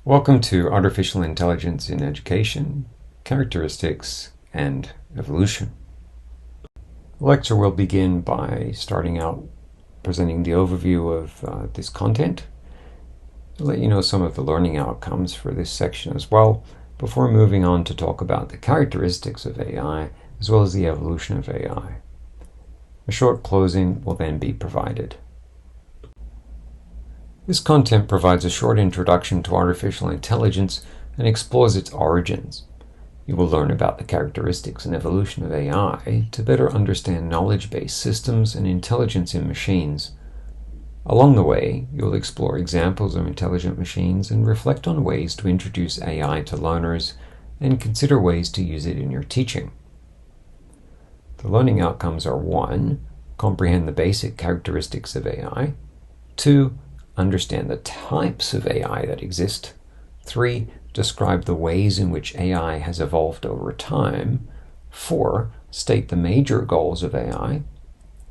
Welcome to Artificial Intelligence in Education, Characteristics, and Evolution. The lecture will begin by starting out presenting the overview of this content. I'll let you know some of the learning outcomes for this section as well, before moving on to talk about the characteristics of AI as well as the evolution of AI. A short closing will then be provided. This content provides a short introduction to artificial intelligence and explores its origins. You will learn about the characteristics and evolution of AI to better understand knowledge-based systems and intelligence in machines. Along the way, you'll explore examples of intelligent machines and reflect on ways to introduce AI to learners and consider ways to use it in your teaching. The learning outcomes are 1. Comprehend the basic characteristics of AI. 2. Understand the types of AI that exist. 3. Describe the ways in which AI has evolved over time. 4. State the major goals of AI.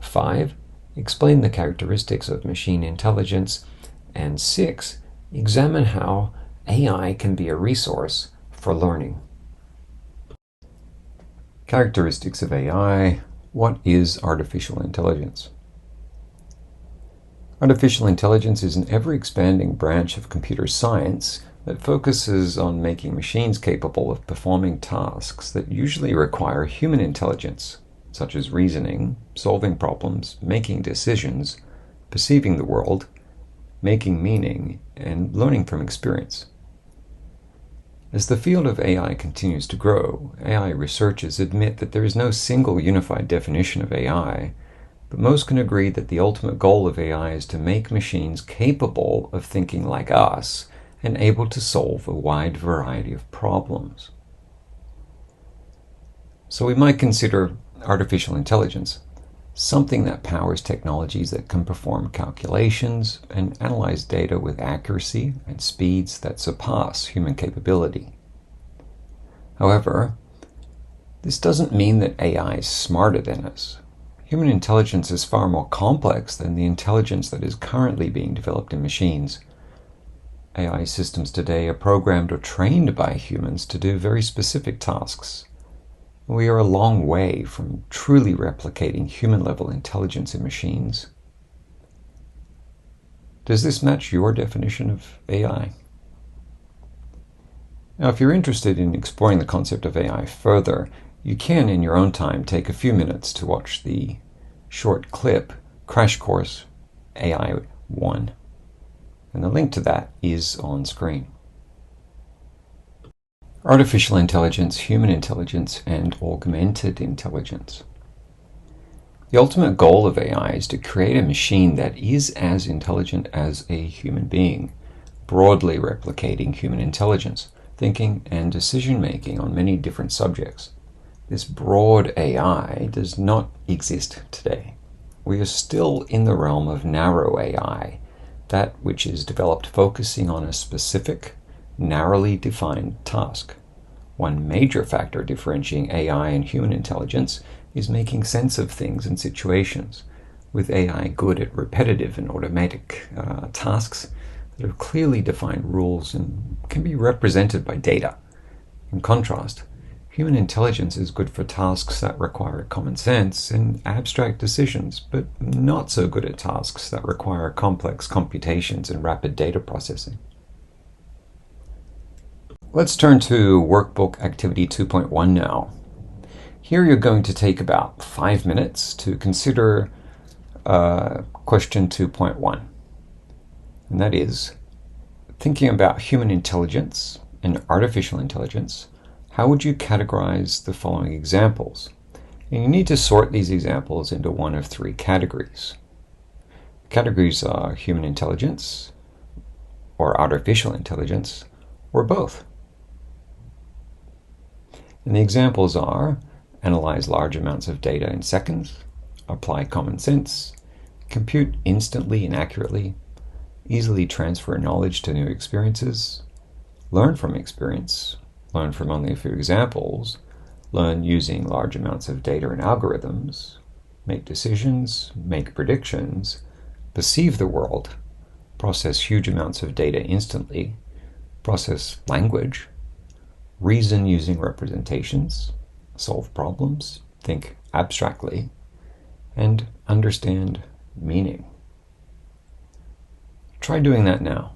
5. Explain the characteristics of machine intelligence. And 6. Examine how AI can be a resource for learning. Characteristics of AI. What is artificial intelligence? Artificial intelligence is an ever-expanding branch of computer science that focuses on making machines capable of performing tasks that usually require human intelligence, such as reasoning, solving problems, making decisions, perceiving the world, making meaning, and learning from experience. As the field of AI continues to grow, AI researchers admit that there is no single unified definition of AI, but most can agree that the ultimate goal of AI is to make machines capable of thinking like us and able to solve a wide variety of problems. So we might consider artificial intelligence something that powers technologies that can perform calculations and analyze data with accuracy and speeds that surpass human capability. However, this doesn't mean that AI is smarter than us. Human intelligence is far more complex than the intelligence that is currently being developed in machines. AI systems today are programmed or trained by humans to do very specific tasks. We are a long way from truly replicating human-level intelligence in machines. Does this match your definition of AI? Now, if you're interested in exploring the concept of AI further, you can, in your own time, take a few minutes to watch the short clip, Crash Course AI 1. And the link to that is on screen. Artificial intelligence, human intelligence, and augmented intelligence. The ultimate goal of AI is to create a machine that is as intelligent as a human being, broadly replicating human intelligence, thinking, and decision-making on many different subjects. This broad AI does not exist today. We are still in the realm of narrow AI, that which is developed focusing on a specific, narrowly defined task. One major factor differentiating AI and human intelligence is making sense of things and situations, with AI good at repetitive and automatic tasks that have clearly defined rules and can be represented by data. In contrast, human intelligence is good for tasks that require common sense and abstract decisions, but not so good at tasks that require complex computations and rapid data processing. Let's turn to Workbook Activity 2.1 now. Here you're going to take about 5 minutes to consider question 2.1. And that is, thinking about human intelligence and artificial intelligence, how would you categorize the following examples? And you need to sort these examples into one of 3 categories. The categories are human intelligence, or artificial intelligence, or both. And the examples are: analyze large amounts of data in seconds, apply common sense, compute instantly and accurately, easily transfer knowledge to new experiences, learn from experience, learn from only a few examples, learn using large amounts of data and algorithms, make decisions, make predictions, perceive the world, process huge amounts of data instantly, process language, reason using representations, solve problems, think abstractly, and understand meaning. Try doing that now.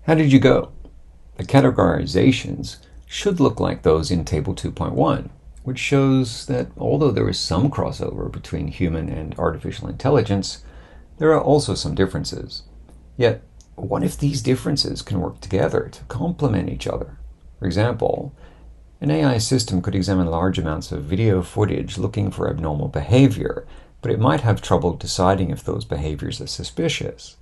How did you go? The categorizations should look like those in Table 2.1, which shows that although there is some crossover between human and artificial intelligence, there are also some differences. Yet, what if these differences can work together to complement each other? For example, an AI system could examine large amounts of video footage looking for abnormal behavior, but it might have trouble deciding if those behaviors are suspicious.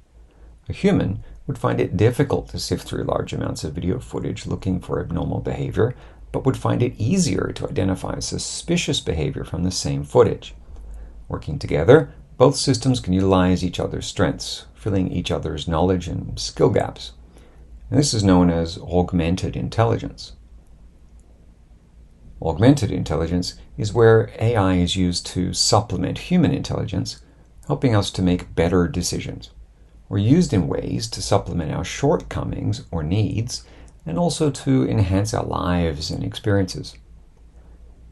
A human would find it difficult to sift through large amounts of video footage looking for abnormal behavior, but would find it easier to identify suspicious behavior from the same footage. Working together, both systems can utilize each other's strengths, filling each other's knowledge and skill gaps. And this is known as augmented intelligence. Augmented intelligence is where AI is used to supplement human intelligence, helping us to make better decisions, or used in ways to supplement our shortcomings or needs, and also to enhance our lives and experiences.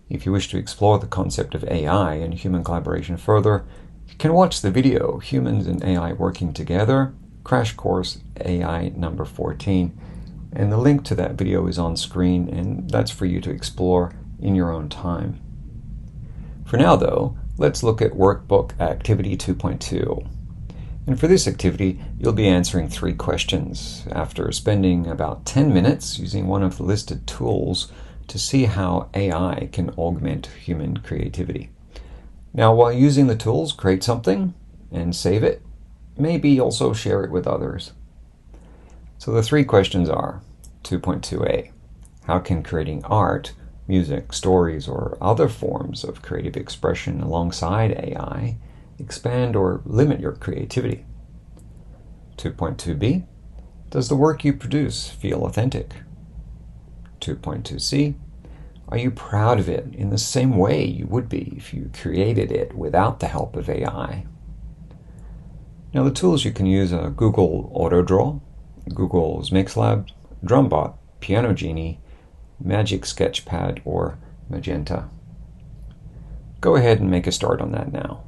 If you wish to explore the concept of AI and human collaboration further, you can watch the video Humans and AI Working Together, Crash Course AI number 14, and the link to that video is on screen, and that's for you to explore in your own time. For now though, let's look at Workbook Activity 2.2. And for this activity, you'll be answering 3 questions after spending about 10 minutes using one of the listed tools to see how AI can augment human creativity. Now, while using the tools, create something and save it. Maybe also share it with others. So the 3 questions are 2.2a. How can creating art, music, stories, or other forms of creative expression alongside AI expand or limit your creativity? 2.2b. Does the work you produce feel authentic? 2.2c. Are you proud of it in the same way you would be if you created it without the help of AI? Now the tools you can use are Google AutoDraw, Google's Mixlab, Drumbot, Piano Genie, Magic Sketchpad, or Magenta. Go ahead and make a start on that now.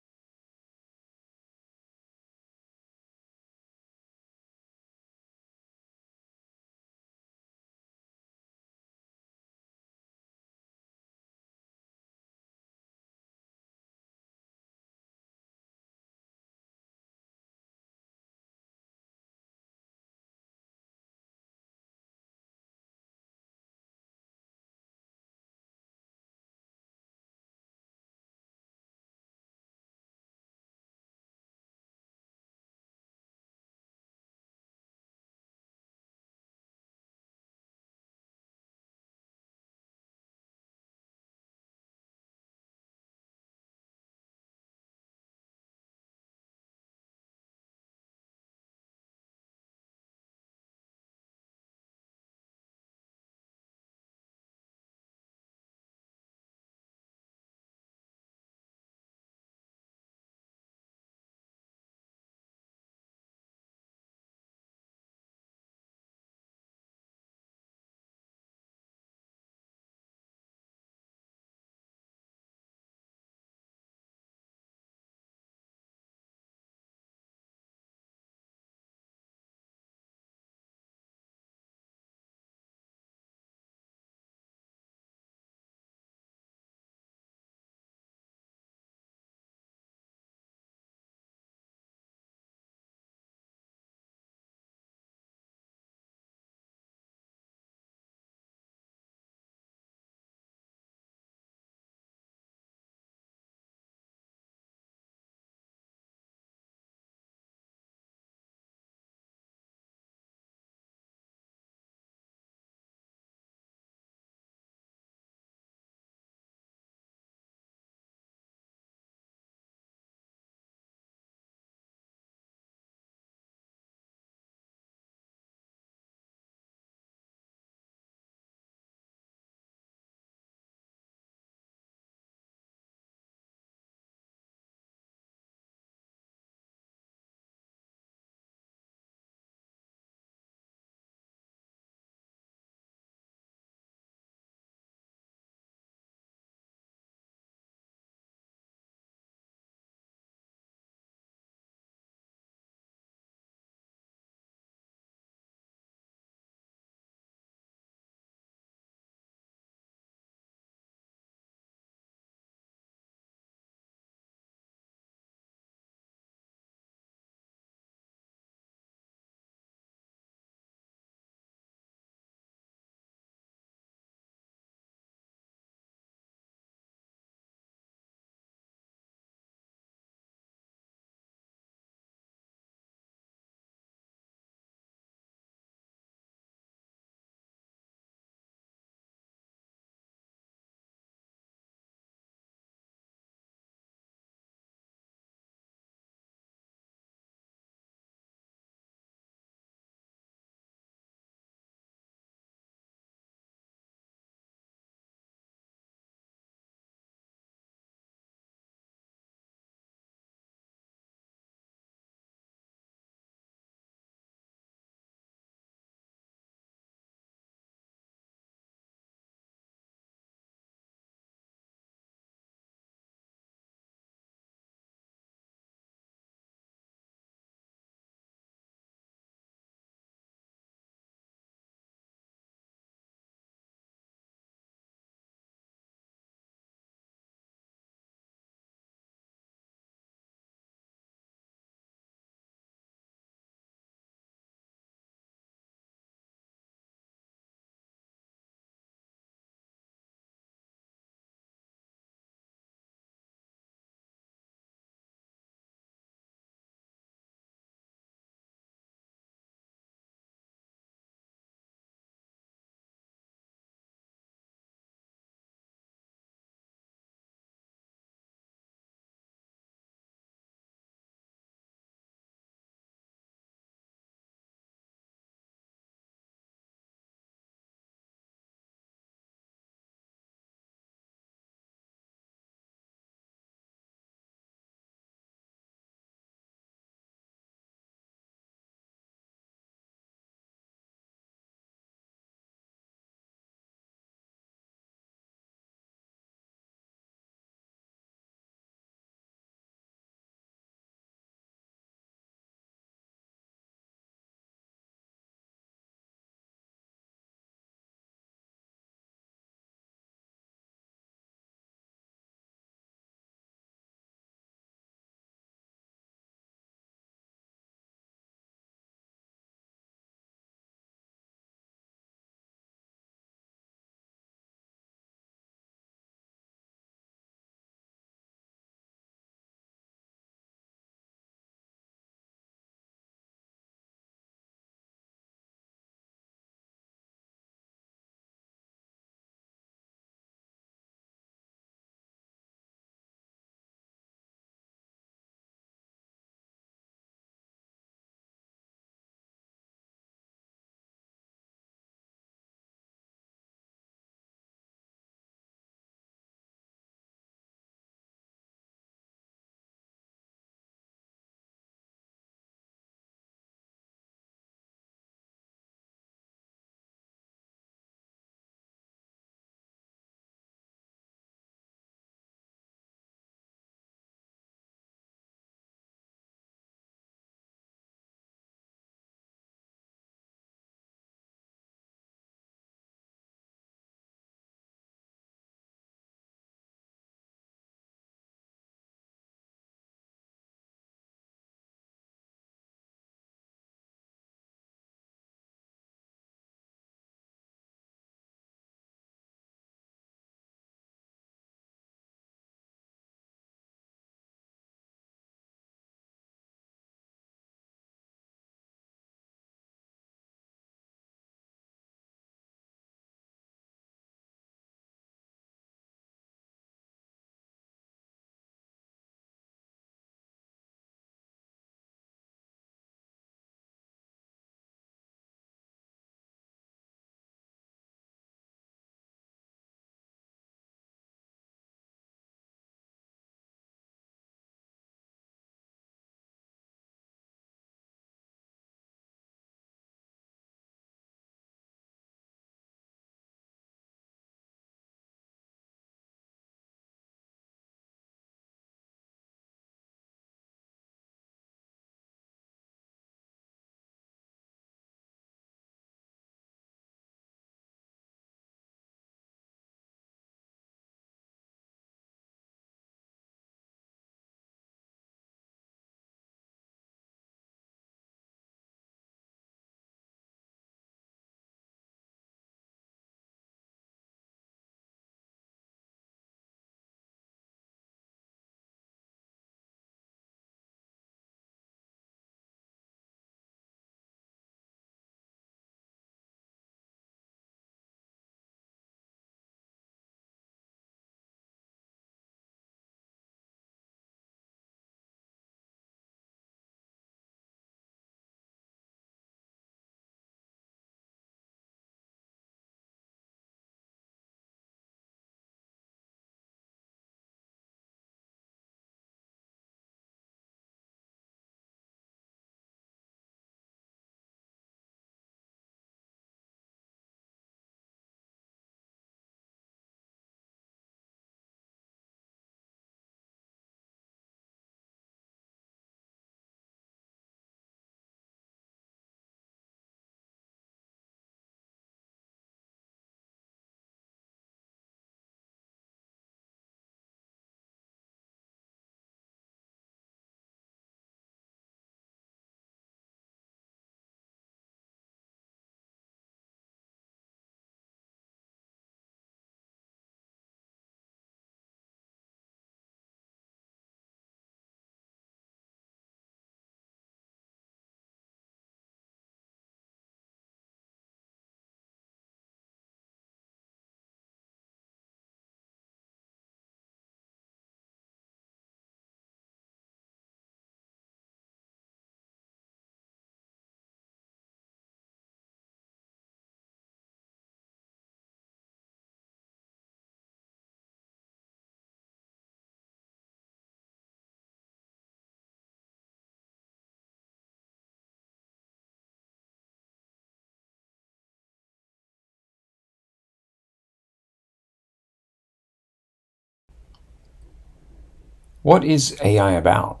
What is AI about?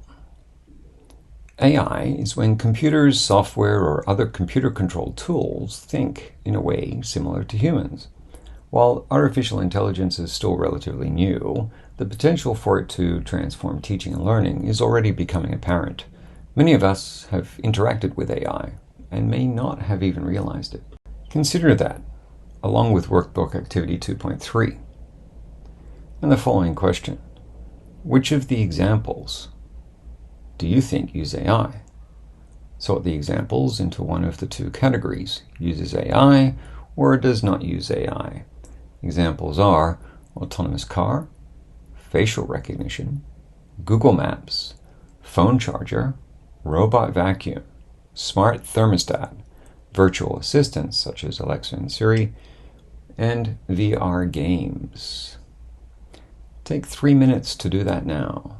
AI is when computers, software, or other computer-controlled tools think in a way similar to humans. While artificial intelligence is still relatively new, the potential for it to transform teaching and learning is already becoming apparent. Many of us have interacted with AI and may not have even realized it. Consider that, along with Workbook Activity 2.3. And the following question: which of the examples do you think use AI? Sort the examples into one of the two categories: uses AI or does not use AI. Examples are autonomous car, facial recognition, Google Maps, phone charger, robot vacuum, smart thermostat, virtual assistants such as Alexa and Siri, and VR games. Take 3 minutes to do that now.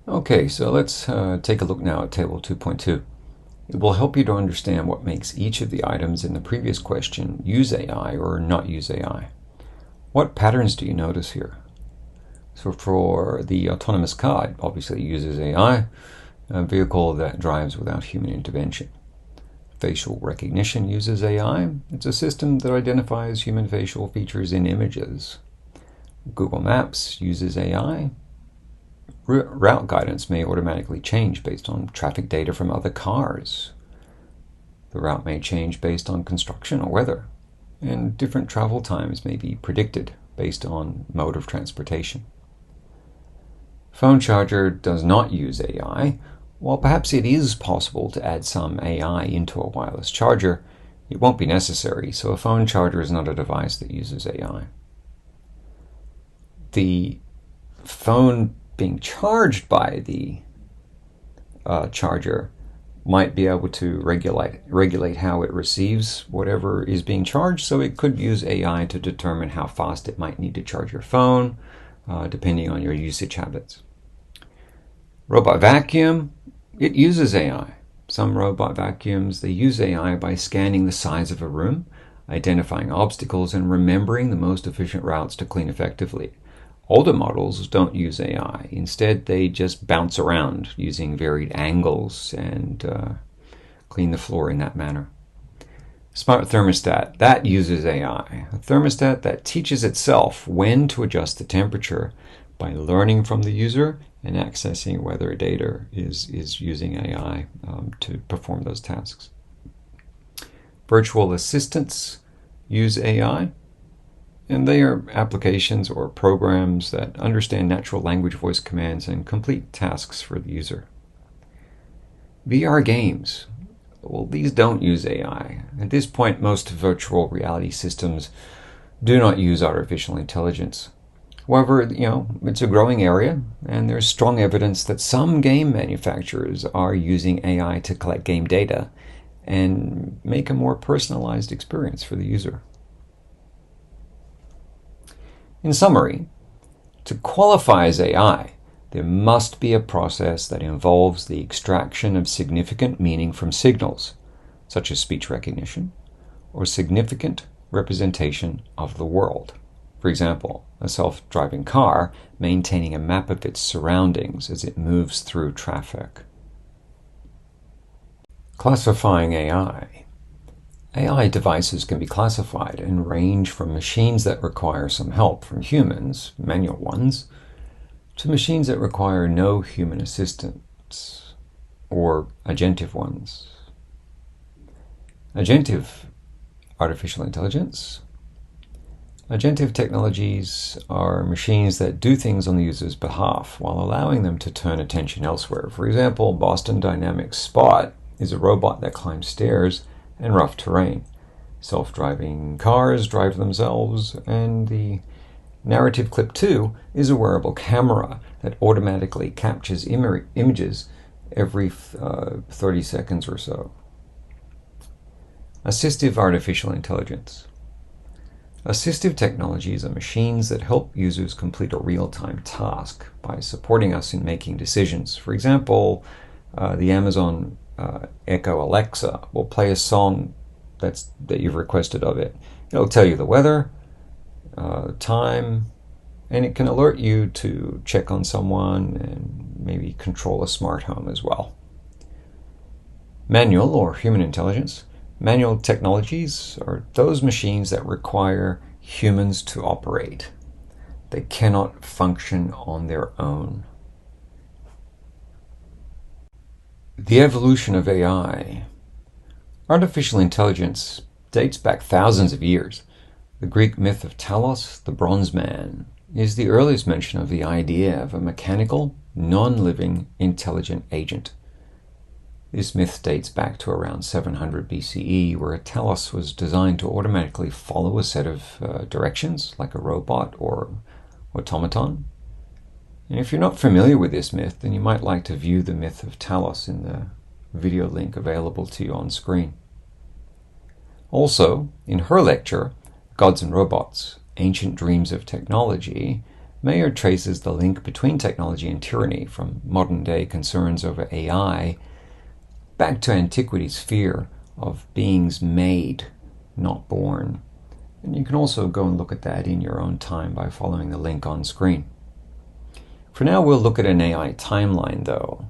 Okay, so let's take a look now at Table 2.2. It will help you to understand what makes each of the items in the previous question use AI or not use AI. What patterns do you notice here? So for the autonomous car, it obviously uses AI, a vehicle that drives without human intervention. Facial recognition uses AI. It's a system that identifies human facial features in images. Google Maps uses AI. Route guidance may automatically change based on traffic data from other cars. The route may change based on construction or weather, and different travel times may be predicted based on mode of transportation. Phone charger does not use AI. While perhaps it is possible to add some AI into a wireless charger, it won't be necessary, so a phone charger is not a device that uses AI. The phone being charged by the charger might be able to regulate how it receives whatever is being charged, so it could use AI to determine how fast it might need to charge your phone, depending on your usage habits. Robot vacuum, it uses AI. Some robot vacuums, they use AI by scanning the size of a room, identifying obstacles, and remembering the most efficient routes to clean effectively. Older models don't use AI. Instead, they just bounce around using varied angles and clean the floor in that manner. Smart thermostat, that uses AI. A thermostat that teaches itself when to adjust the temperature by learning from the user and accessing weather data is using AI to perform those tasks. Virtual assistants use AI, and they are applications or programs that understand natural language voice commands and complete tasks for the user. VR games, well, these don't use AI. At this point, most virtual reality systems do not use artificial intelligence. However, it's a growing area, and there's strong evidence that some game manufacturers are using AI to collect game data and make a more personalized experience for the user. In summary, to qualify as AI, there must be a process that involves the extraction of significant meaning from signals, such as speech recognition, or significant representation of the world. For example, a self-driving car maintaining a map of its surroundings as it moves through traffic. Classifying AI. AI devices can be classified and range from machines that require some help from humans, manual ones, to machines that require no human assistance, or agentive ones. Agentive artificial intelligence. Agentive technologies are machines that do things on the user's behalf while allowing them to turn attention elsewhere. For example, Boston Dynamics Spot is a robot that climbs stairs and rough terrain. Self-driving cars drive themselves, and the Narrative Clip 2 is a wearable camera that automatically captures images every 30 seconds or so. Assistive artificial intelligence. Assistive technologies are machines that help users complete a real-time task by supporting us in making decisions. For example, the Amazon Echo Alexa will play a song that you've requested of it. It'll tell you the weather, time, and it can alert you to check on someone and maybe control a smart home as well. Manual or human intelligence. Manual technologies are those machines that require humans to operate. They cannot function on their own. The evolution of AI. Artificial intelligence dates back thousands of years. The Greek myth of Talos, the Bronze Man, is the earliest mention of the idea of a mechanical, non-living, intelligent agent. This myth dates back to around 700 BCE, where a Talos was designed to automatically follow a set of directions, like a robot or automaton. And if you're not familiar with this myth, then you might like to view the myth of Talos in the video link available to you on screen. Also, in her lecture, Gods and Robots, Ancient Dreams of Technology, Mayer traces the link between technology and tyranny from modern-day concerns over AI back to antiquity's fear of beings made, not born. And you can also go and look at that in your own time by following the link on screen. For now, we'll look at an AI timeline, though.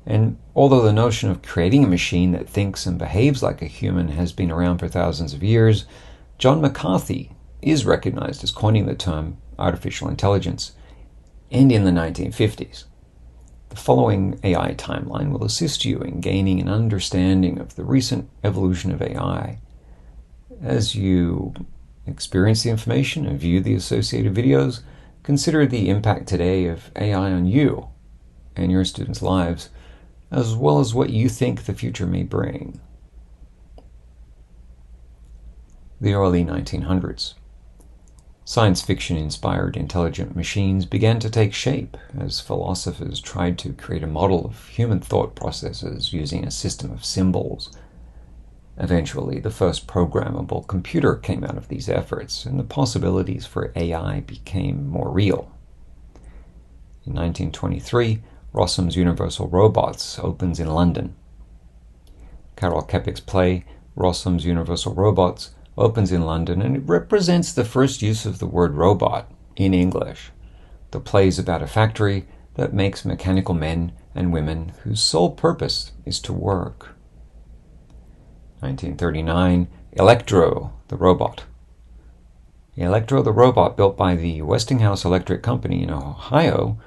And although the notion of creating a machine that thinks and behaves like a human has been around for thousands of years, John McCarthy is recognized as coining the term artificial intelligence, and in the 1950s. The following AI timeline will assist you in gaining an understanding of the recent evolution of AI. As you experience the information and view the associated videos, consider the impact today of AI on you and your students' lives, as well as what you think the future may bring. The early 1900s. Science fiction-inspired intelligent machines began to take shape as philosophers tried to create a model of human thought processes using a system of symbols. Eventually, the first programmable computer came out of these efforts, and the possibilities for AI became more real. In 1923, Rossum's Universal Robots opens in London. Karel Čapek's play, Rossum's Universal Robots, opens in London, and it represents the first use of the word robot in English. The play is about a factory that makes mechanical men and women whose sole purpose is to work. 1939, Electro, the robot. Electro, the robot, built by the Westinghouse Electric Company in Ohio,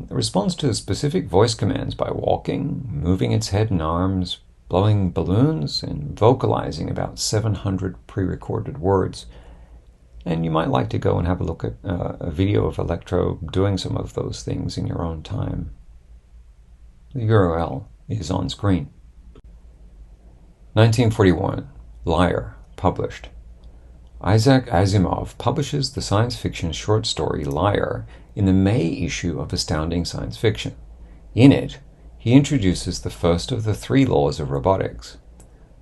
responds to specific voice commands by walking, moving its head and arms, blowing balloons, and vocalizing about 700 pre-recorded words. And you might like to go and have a look at a video of Electro doing some of those things in your own time. The URL is on screen. 1941, Liar, published. Isaac Asimov publishes the science fiction short story Liar in the May issue of Astounding Science Fiction. In it, he introduces the first of the 3 laws of robotics.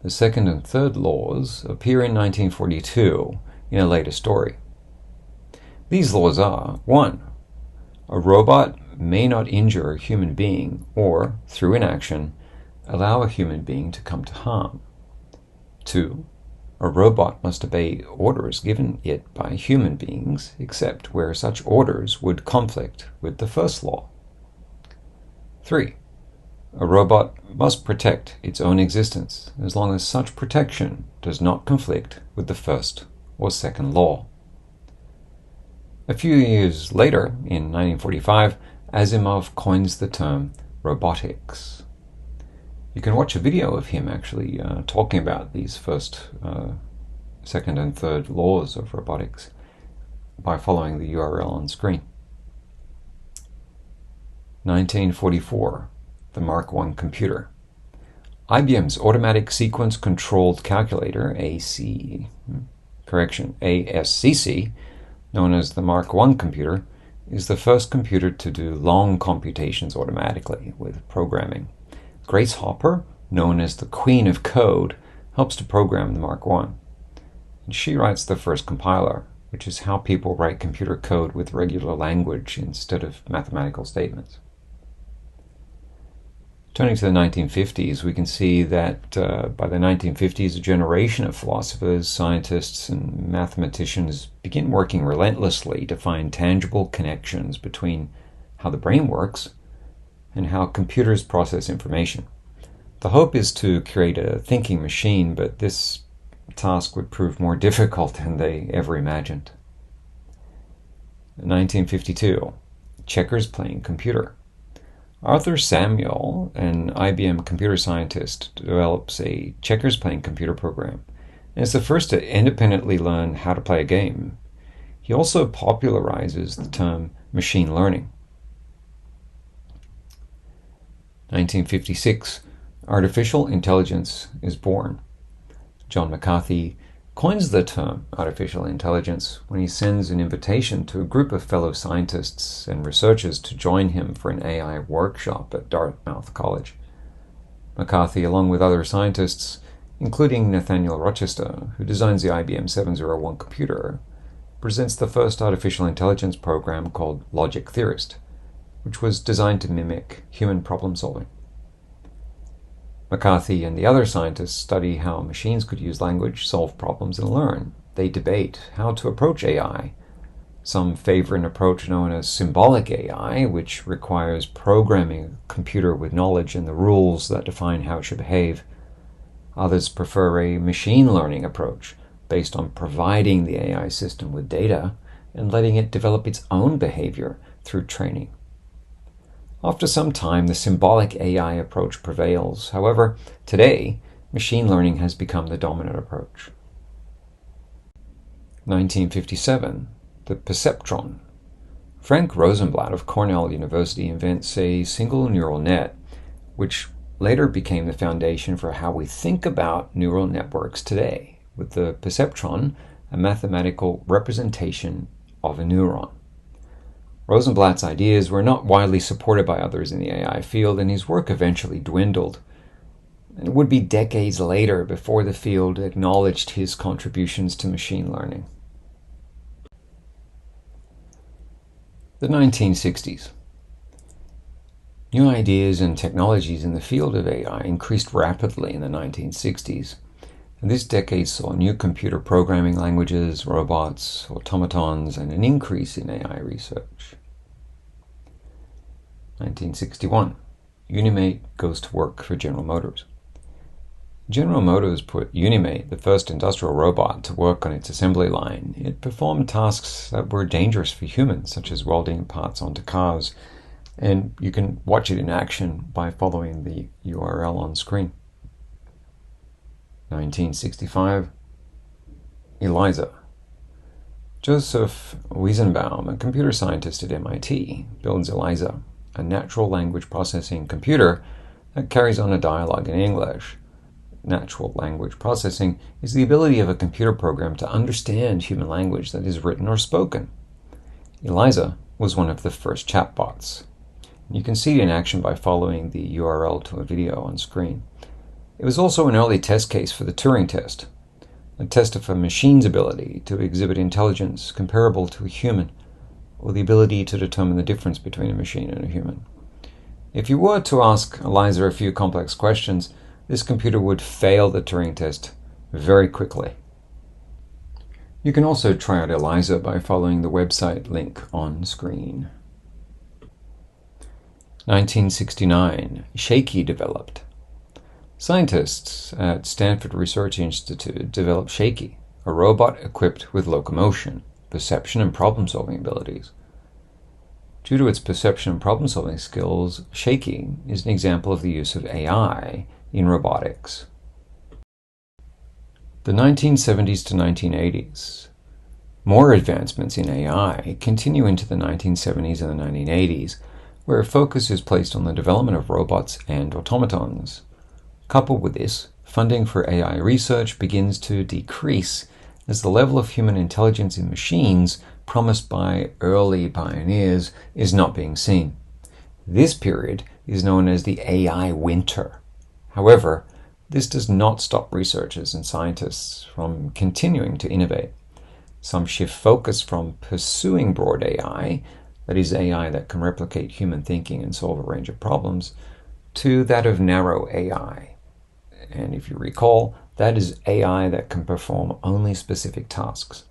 The second and third laws appear in 1942 in a later story. These laws are: 1. A robot may not injure a human being or, through inaction, allow a human being to come to harm. 2. A robot must obey orders given it by human beings, except where such orders would conflict with the first law. 3. A robot must protect its own existence as long as such protection does not conflict with the first or second law. A few years later, in 1945, Asimov coins the term robotics. You can watch a video of him actually talking about these first, second and third laws of robotics by following the URL on screen. 1944, the Mark I computer. IBM's Automatic Sequence Controlled Calculator, ASCC, known as the Mark I computer, is the first computer to do long computations automatically with programming. Grace Hopper, known as the Queen of Code, helps to program the Mark I. And she writes the first compiler, which is how people write computer code with regular language instead of mathematical statements. Turning to the 1950s, we can see that by the 1950s, a generation of philosophers, scientists, and mathematicians begin working relentlessly to find tangible connections between how the brain works and how computers process information. The hope is to create a thinking machine, but this task would prove more difficult than they ever imagined. 1952, checkers playing computer. Arthur Samuel, an IBM computer scientist, develops a checkers playing computer program and is the first to independently learn how to play a game. He also popularizes the term machine learning. 1956, artificial intelligence is born. John McCarthy coins the term artificial intelligence when he sends an invitation to a group of fellow scientists and researchers to join him for an AI workshop at Dartmouth College. McCarthy, along with other scientists, including Nathaniel Rochester, who designs the IBM 701 computer, presents the first artificial intelligence program called Logic Theorist, which was designed to mimic human problem solving. McCarthy and the other scientists study how machines could use language, solve problems, and learn. They debate how to approach AI. Some favor an approach known as symbolic AI, which requires programming a computer with knowledge and the rules that define how it should behave. Others prefer a machine learning approach, based on providing the AI system with data and letting it develop its own behavior through training. After some time, the symbolic AI approach prevails. However, today, machine learning has become the dominant approach. 1957, the perceptron, Frank Rosenblatt of Cornell University invents a single neural net, which later became the foundation for how we think about neural networks today, with the perceptron, a mathematical representation of a neuron. Rosenblatt's ideas were not widely supported by others in the AI field, and his work eventually dwindled. And it would be decades later before the field acknowledged his contributions to machine learning. The 1960s. New ideas and technologies in the field of AI increased rapidly in the 1960s. And this decade saw new computer programming languages, robots, automatons, and an increase in AI research. 1961. Unimate goes to work for General Motors. General Motors put Unimate, the first industrial robot, to work on its assembly line. It performed tasks that were dangerous for humans, such as welding parts onto cars, and you can watch it in action by following the URL on screen. 1965. ELIZA. Joseph Weizenbaum, a computer scientist at MIT, builds ELIZA, a natural language processing computer that carries on a dialogue in English. Natural language processing is the ability of a computer program to understand human language that is written or spoken. ELIZA was one of the first chatbots. You can see it in action by following the URL to a video on screen. It was also an early test case for the Turing test, a test of a machine's ability to exhibit intelligence comparable to a human, or the ability to determine the difference between a machine and a human. If you were to ask ELIZA a few complex questions, this computer would fail the Turing test very quickly. You can also try out ELIZA by following the website link on screen. 1969. Shaky developed. Scientists at Stanford Research Institute developed Shaky, a robot equipped with locomotion, perception, and problem-solving abilities. Due to its perception and problem-solving skills, Shaky is an example of the use of AI in robotics. The 1970s to 1980s. More advancements in AI continue into the 1970s and the 1980s, where focus is placed on the development of robots and automatons. Coupled with this, funding for AI research begins to decrease as the level of human intelligence in machines promised by early pioneers is not being seen. This period is known as the AI winter. However, this does not stop researchers and scientists from continuing to innovate. Some shift focus from pursuing broad AI, that is AI that can replicate human thinking and solve a range of problems, to that of narrow AI. And if you recall, that is AI that can perform only specific tasks.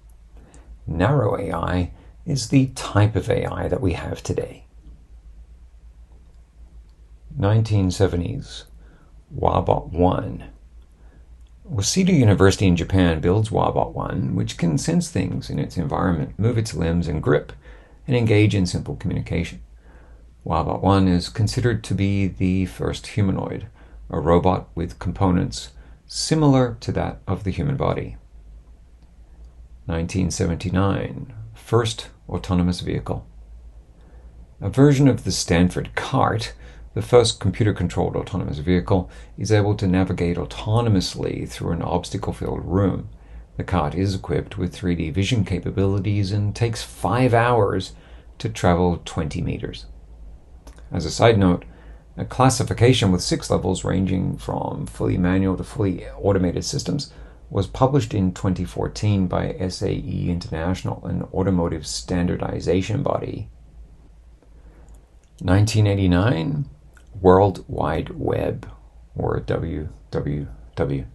Narrow AI is the type of AI that we have today. 1970s. Wabot 1. Waseda University in Japan builds Wabot 1, which can sense things in its environment, move its limbs and grip, and engage in simple communication. Wabot 1 is considered to be the first humanoid, a robot with components similar to that of the human body. 1979. First autonomous vehicle. A version of the Stanford CART, the first computer-controlled autonomous vehicle, is able to navigate autonomously through an obstacle-filled room. The CART is equipped with 3D vision capabilities and takes 5 hours to travel 20 meters. As a side note, a classification with 6 levels ranging from fully manual to fully automated systems was published in 2014 by SAE International, an automotive standardization body. 1989. World Wide Web, or WWW.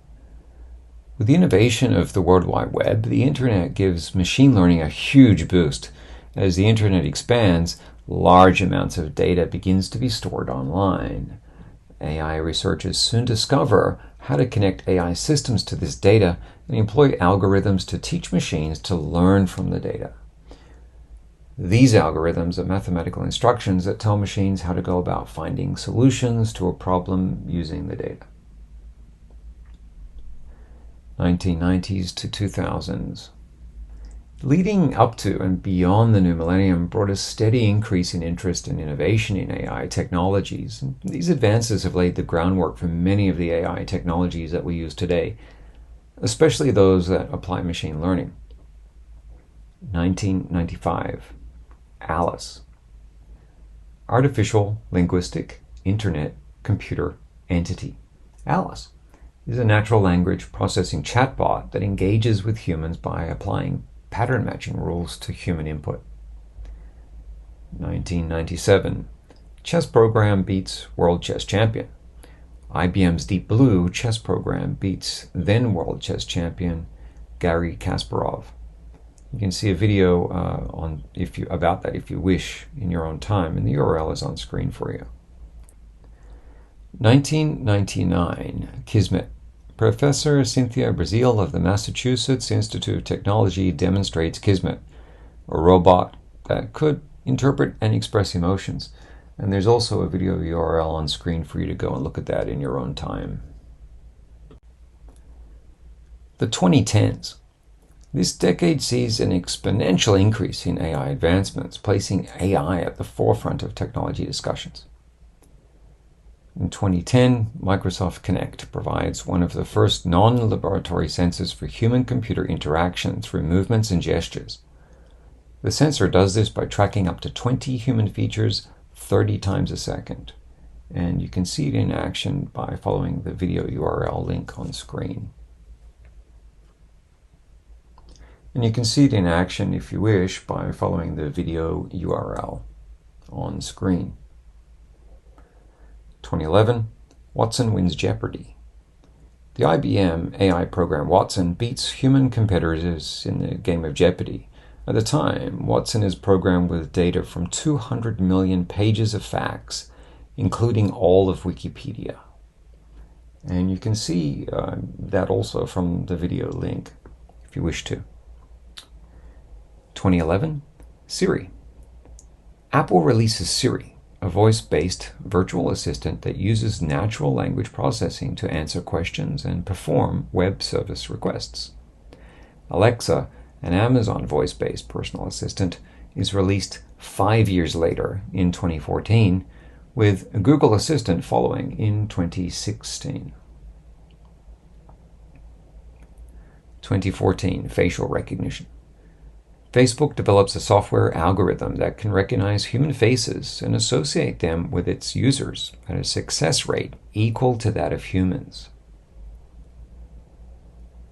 With the innovation of the World Wide Web, the Internet gives machine learning a huge boost. As the Internet expands, large amounts of data begins to be stored online. AI researchers soon discover how to connect AI systems to this data and employ algorithms to teach machines to learn from the data. These algorithms are mathematical instructions that tell machines how to go about finding solutions to a problem using the data. 1990s to 2000s. Leading up to and beyond the new millennium brought a steady increase in interest and innovation in AI technologies. And these advances have laid the groundwork for many of the AI technologies that we use today, especially those that apply machine learning. 1995, ALICE, Artificial Linguistic Internet Computer Entity. ALICE is a natural language processing chatbot that engages with humans by applying pattern matching rules to human input. 1997, chess program beats world chess champion. IBM's Deep Blue chess program beats then world chess champion Garry Kasparov. You can see a video about that if you wish in your own time, and the URL is on screen for you. 1999, Kismet. Professor Cynthia Brazil of the Massachusetts Institute of Technology demonstrates Kismet, a robot that could interpret and express emotions. And there's also a video URL on screen for you to go and look at that in your own time. The 2010s. This decade sees an exponential increase in AI advancements, placing AI at the forefront of technology discussions. In 2010, Microsoft Kinect provides one of the first non-laboratory sensors for human-computer interaction through movements and gestures. The sensor does this by tracking up to 20 human features 30 times a second, and you can see it in action by following the video URL link on screen. And you can see it in action, if you wish, by following the video URL on screen. 2011, Watson wins Jeopardy! The IBM AI program Watson beats human competitors in the game of Jeopardy! At the time, Watson is programmed with data from 200 million pages of facts, including all of Wikipedia. And you can see that also from the video link, if you wish to. 2011, Siri. Apple releases Siri, a voice-based virtual assistant that uses natural language processing to answer questions and perform web service requests. Alexa, an Amazon voice-based personal assistant, is released 5 years later in 2014, with Google Assistant following in 2016. 2014, facial recognition. Facebook develops a software algorithm that can recognize human faces and associate them with its users at a success rate equal to that of humans.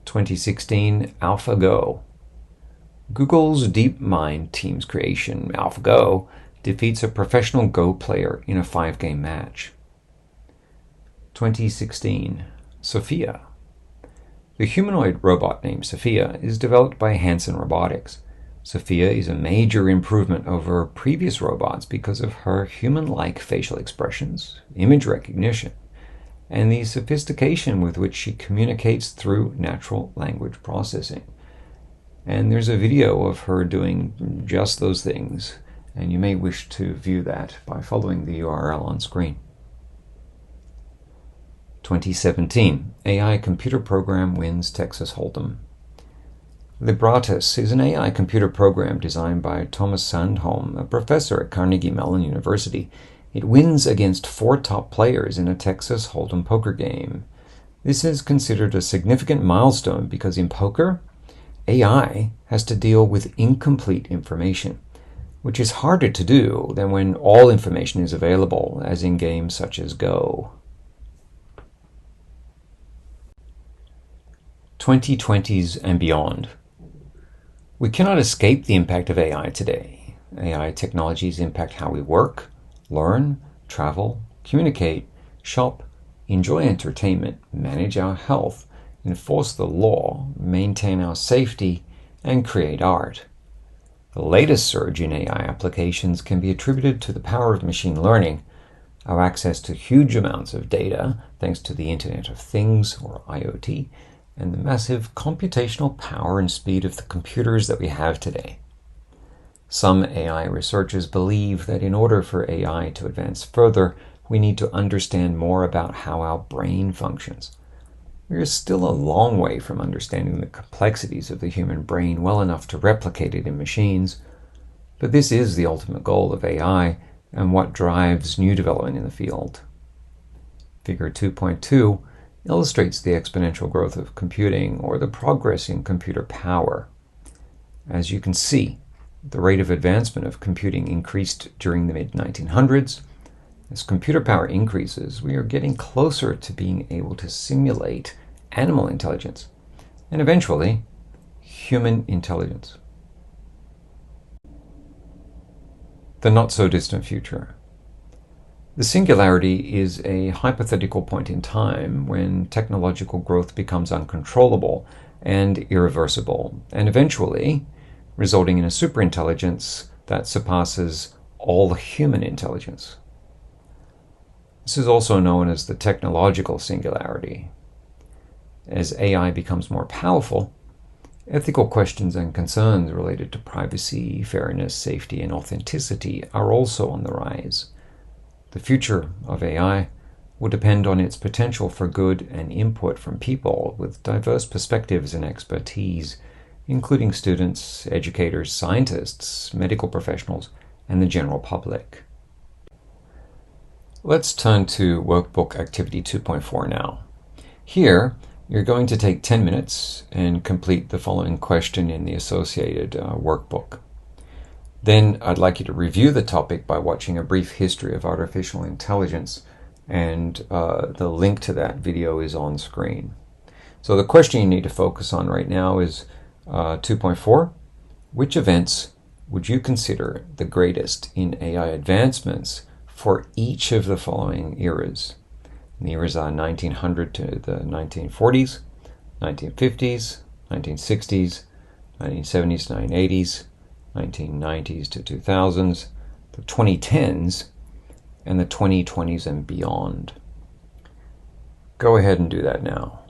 2016, AlphaGo. Google's DeepMind team's creation, AlphaGo, defeats a professional Go player in a 5-game match. 2016, Sophia. The humanoid robot named Sophia is developed by Hanson Robotics. Sophia is a major improvement over previous robots because of her human-like facial expressions, image recognition, and the sophistication with which she communicates through natural language processing. And there's a video of her doing just those things, and you may wish to view that by following the URL on screen. 2017, AI computer program wins Texas Hold'em. Libratus is an AI computer program designed by Thomas Sandholm, a professor at Carnegie Mellon University. It wins against 4 top players in a Texas Hold'em poker game. This is considered a significant milestone because in poker, AI has to deal with incomplete information, which is harder to do than when all information is available, as in games such as Go. 2020s and beyond. We cannot escape the impact of AI today. AI technologies impact how we work, learn, travel, communicate, shop, enjoy entertainment, manage our health, enforce the law, maintain our safety, and create art. The latest surge in AI applications can be attributed to the power of machine learning, our access to huge amounts of data thanks to the Internet of Things, or IoT, and the massive computational power and speed of the computers that we have today. Some AI researchers believe that in order for AI to advance further, we need to understand more about how our brain functions. We are still a long way from understanding the complexities of the human brain well enough to replicate it in machines, but this is the ultimate goal of AI and what drives new development in the field. Figure 2.2 illustrates the exponential growth of computing, or the progress in computer power. As you can see, the rate of advancement of computing increased during the mid-1900s. As computer power increases, we are getting closer to being able to simulate animal intelligence, and eventually, human intelligence. The not-so-distant future. The singularity is a hypothetical point in time when technological growth becomes uncontrollable and irreversible, and eventually resulting in a superintelligence that surpasses all human intelligence. This is also known as the technological singularity. As AI becomes more powerful, ethical questions and concerns related to privacy, fairness, safety, and authenticity are also on the rise. The future of AI will depend on its potential for good and input from people with diverse perspectives and expertise, including students, educators, scientists, medical professionals, and the general public. Let's turn to Workbook Activity 2.4 now. Here, you're going to take 10 minutes and complete the following question in the associated workbook. Then I'd like you to review the topic by watching a brief history of artificial intelligence, and the link to that video is on screen. So the question you need to focus on right now is 2.4. Which events would you consider the greatest in AI advancements for each of the following eras? And the eras are 1900 to the 1940s, 1950s, 1960s, 1970s to 1980s, 1990s to 2000s, the 2010s, and the 2020s and beyond. Go ahead and do that now.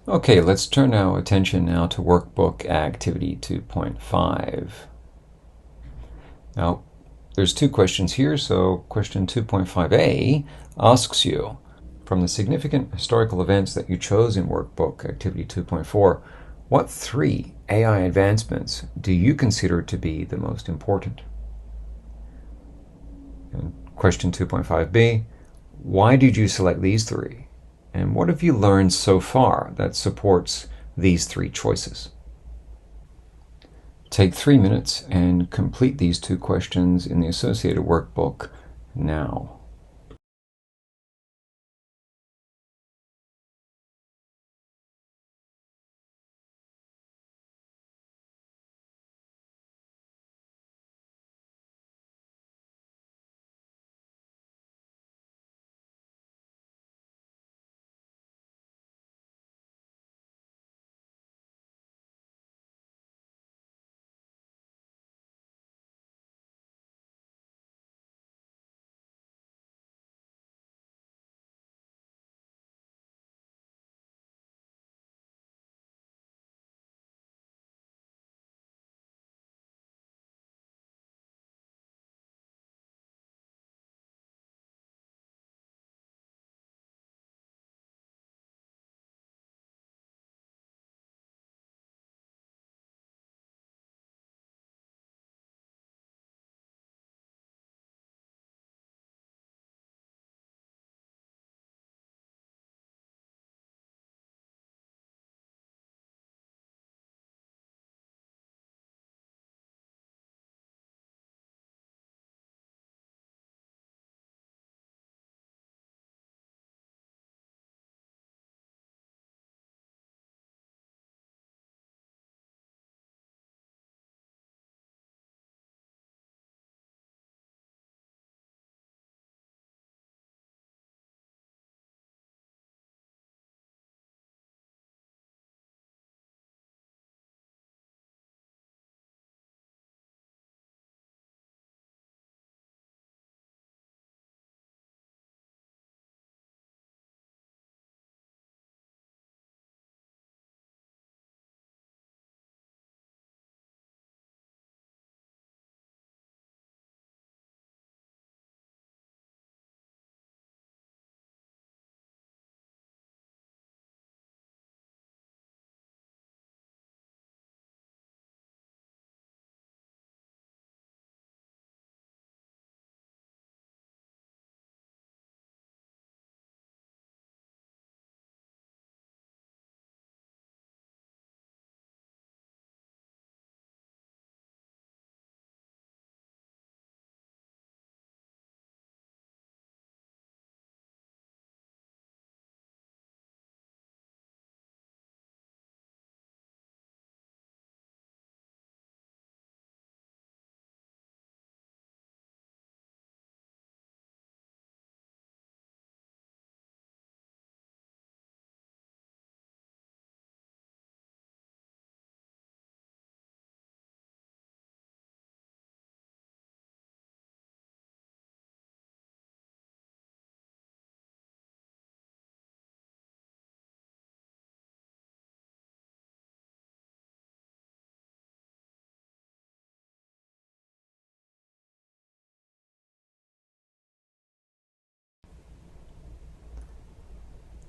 Okay, let's turn our attention now to workbook activity 2.5. Now, there's two questions here, so question 2.5a asks you, from the significant historical events that you chose in workbook activity 2.4, what three AI advancements do you consider to be the most important? And question 2.5b, why did you select these three? And what have you learned so far that supports these three choices? Take 3 minutes and complete these two questions in the associated workbook now.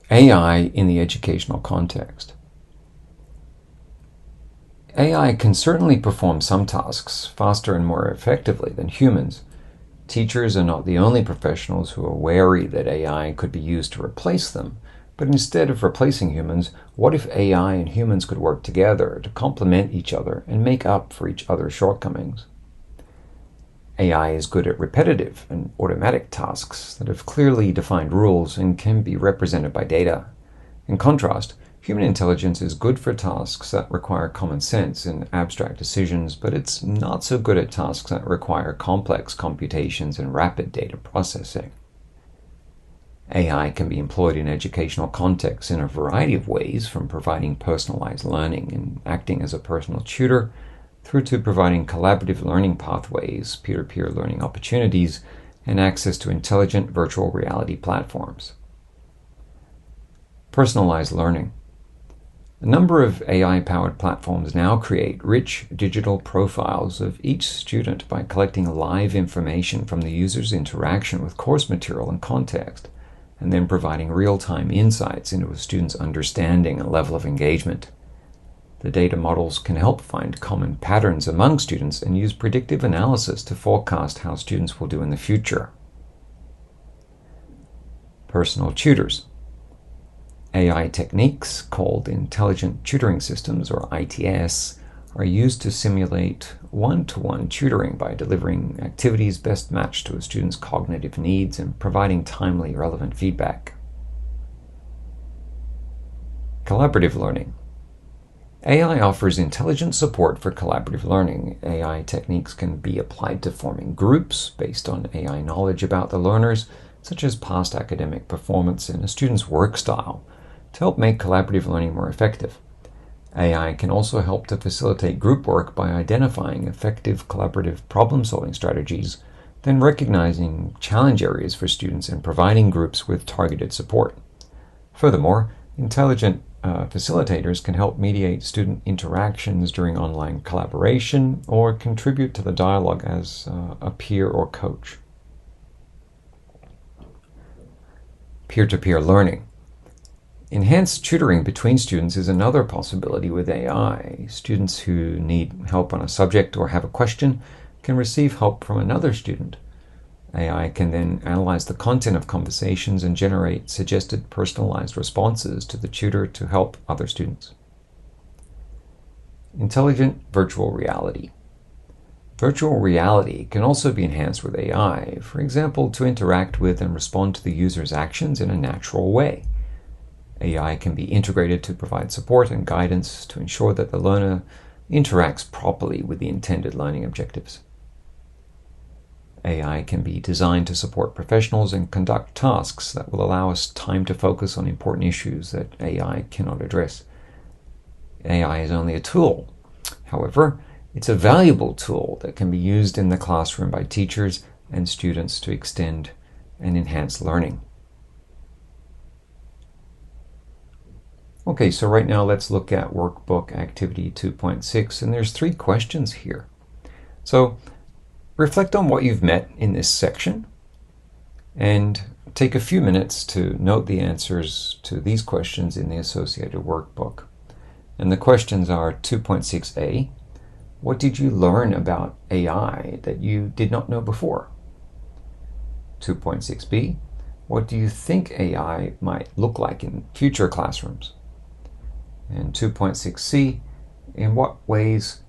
AI in the educational context. AI can certainly perform some tasks faster and more effectively than humans. Teachers are not the only professionals who are wary that AI could be used to replace them, but instead of replacing humans, what if AI and humans could work together to complement each other and make up for each other's shortcomings? AI is good at repetitive and automatic tasks that have clearly defined rules and can be represented by data. In contrast, human intelligence is good for tasks that require common sense and abstract decisions, but it's not so good at tasks that require complex computations and rapid data processing. AI can be employed in educational contexts in a variety of ways, from providing personalized learning and acting as a personal tutor, through to providing collaborative learning pathways, peer-to-peer learning opportunities, and access to intelligent virtual reality platforms. Personalized learning. A number of AI-powered platforms now create rich digital profiles of each student by collecting live information from the user's interaction with course material and context, and then providing real-time insights into a student's understanding and level of engagement. The data models can help find common patterns among students and use predictive analysis to forecast how students will do in the future. Personal tutors. AI techniques, called intelligent tutoring systems or ITS, are used to simulate one-to-one tutoring by delivering activities best matched to a student's cognitive needs and providing timely, relevant feedback. Collaborative learning. AI offers intelligent support for collaborative learning. AI techniques can be applied to forming groups based on AI knowledge about the learners, such as past academic performance and a student's work style, to help make collaborative learning more effective. AI can also help to facilitate group work by identifying effective collaborative problem-solving strategies, then recognizing challenge areas for students and providing groups with targeted support. Furthermore, intelligent facilitators can help mediate student interactions during online collaboration or contribute to the dialogue as a peer or coach. Peer-to-peer learning. Enhanced tutoring between students is another possibility with AI. Students who need help on a subject or have a question can receive help from another student. AI can then analyze the content of conversations and generate suggested personalized responses to the tutor to help other students. Intelligent virtual reality. Virtual reality can also be enhanced with AI, for example, to interact with and respond to the user's actions in a natural way. AI can be integrated to provide support and guidance to ensure that the learner interacts properly with the intended learning objectives. AI can be designed to support professionals and conduct tasks that will allow us time to focus on important issues that AI cannot address. AI is only a tool. However, it's a valuable tool that can be used in the classroom by teachers and students to extend and enhance learning. Okay, so right now let's look at workbook activity 2.6, and there's 3 questions here. So reflect on what you've met in this section and take a few minutes to note the answers to these questions in the associated workbook. And the questions are 2.6a, what did you learn about AI that you did not know before? 2.6b, what do you think AI might look like in future classrooms? And 2.6c, in what ways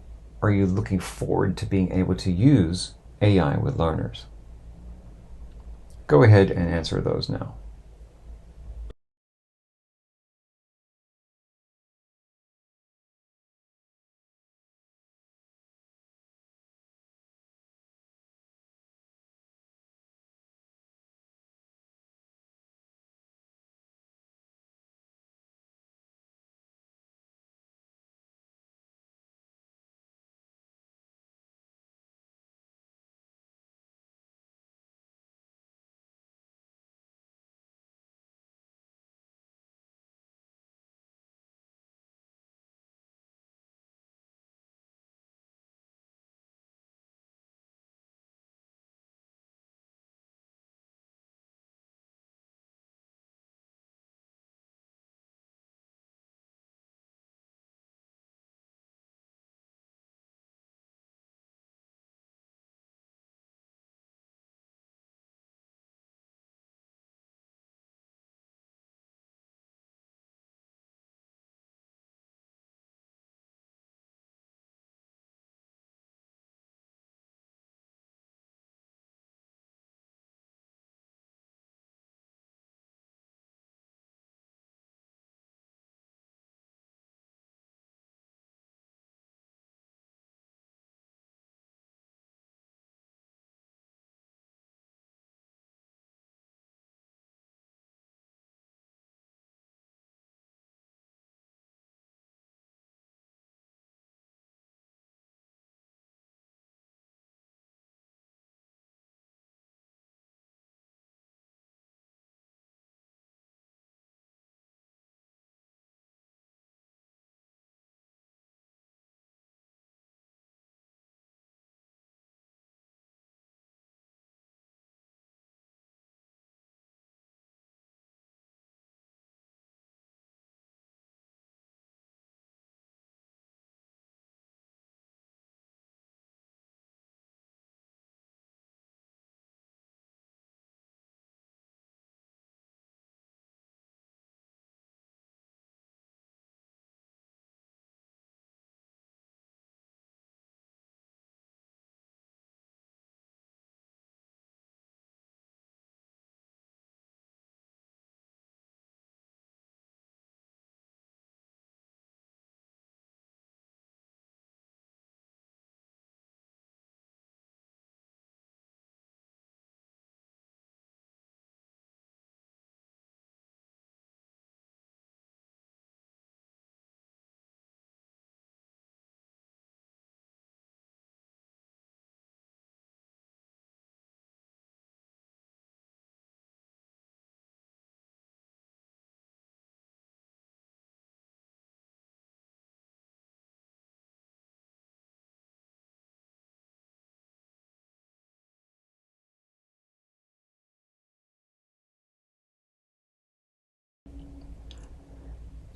are you looking forward to being able to use AI with learners? Go ahead and answer those now.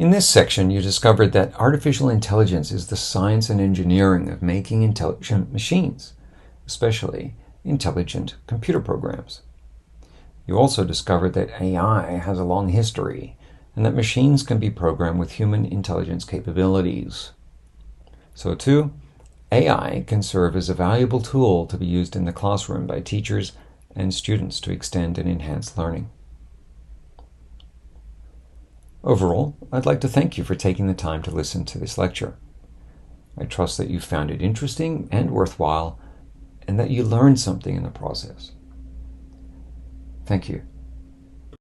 In this section, you discovered that artificial intelligence is the science and engineering of making intelligent machines, especially intelligent computer programs. You also discovered that AI has a long history and that machines can be programmed with human intelligence capabilities. So too, AI can serve as a valuable tool to be used in the classroom by teachers and students to extend and enhance learning. Overall, I'd like to thank you for taking the time to listen to this lecture. I trust that you found it interesting and worthwhile, and that you learned something in the process. Thank you.